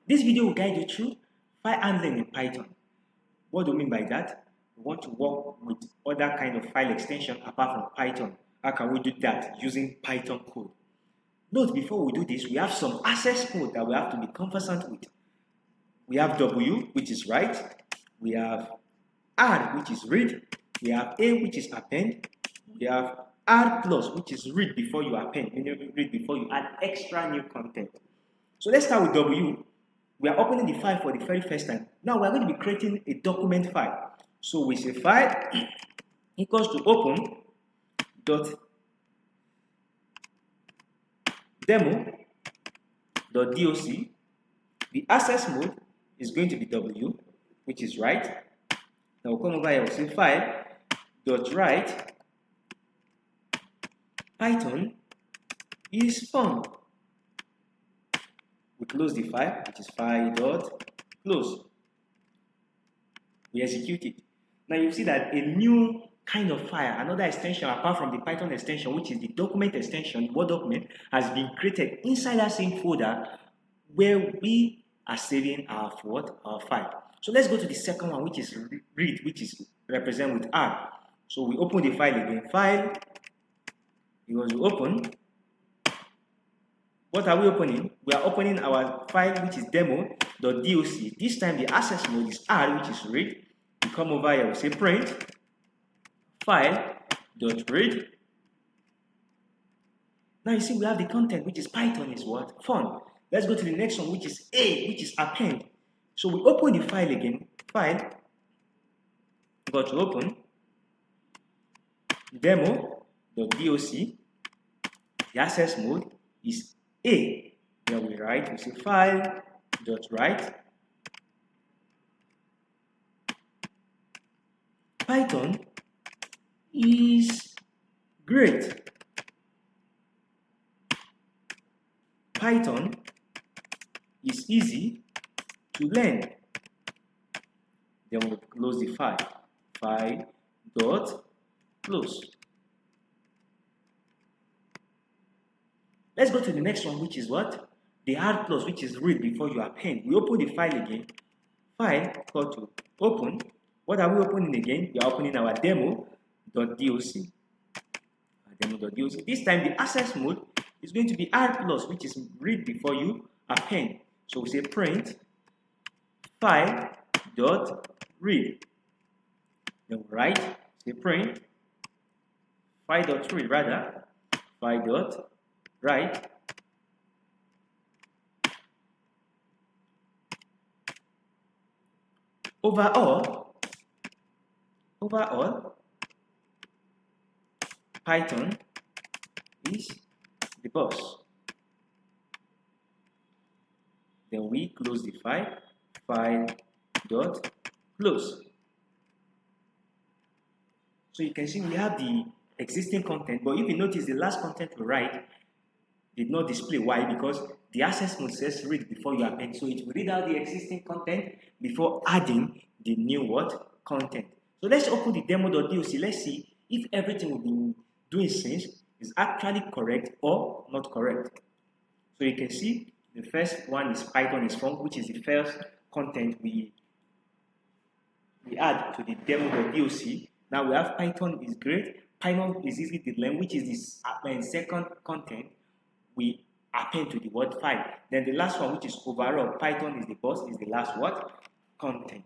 This video will guide you through file handling in Python. What do we mean by that? We want to work with other kind of file extension apart from Python. How can we do that using Python code? Note, before we do this, we have some access mode that we have to be conversant with. We have W, which is write. We have R, which is read. We have A, which is append. We have R plus, which is read before you append. Read before you add extra new content. So let's start with W. We are opening the file for the very first time. Now we are going to be creating a document file. So we say file equals to open dot demo.doc. The access mode is going to be W, which is write. Now we'll come over here, we'll say file dot write Python is fun. We close the file, which is file dot close. We execute it. Now you see that a new kind of file, another extension apart from the Python extension, which is the document extension, Word document, has been created inside that same folder where we are saving our file. So let's go to the second one, which is read, which is represented with R. So we open the file again. File, because we open. What are we opening? We are opening our file, which is demo.doc. This time the access mode is R, which is read. We come over here, we say print file.read. Now you see we have the content, which is Python is what? Fun. Let's go to the next one, which is A, which is append. So we open the file again. File, we got to open demo.doc. The access mode is A. Then we write, we say file.write Python is great. Python is easy to learn. Then we'll close the file. File.close. Let's go to the next one, which is what? The R plus, which is read before you append. We open the file again. File equal to open. What are we opening again? We are opening our demo.doc. This time the access mode is going to be R plus, which is read before you append. So we say print file.read. Then we write, say print file.read rather, file.write overall Python is the boss. Then we close the file.close. So you can see we have the existing content, but if you notice the last content we write did not display. Why? Because the access mode says read before you append. So it will read out the existing content before adding the new content. So let's open the demo.doc. Let's see if everything we've been doing since is actually correct or not correct. So you can see the first one is Python is fun, which is the first content we add to the demo.doc. Now we have Python is great. Python is easy to learn, which is the second content we append to the Word file. Then the last one, which is overall Python is the boss, is the last content.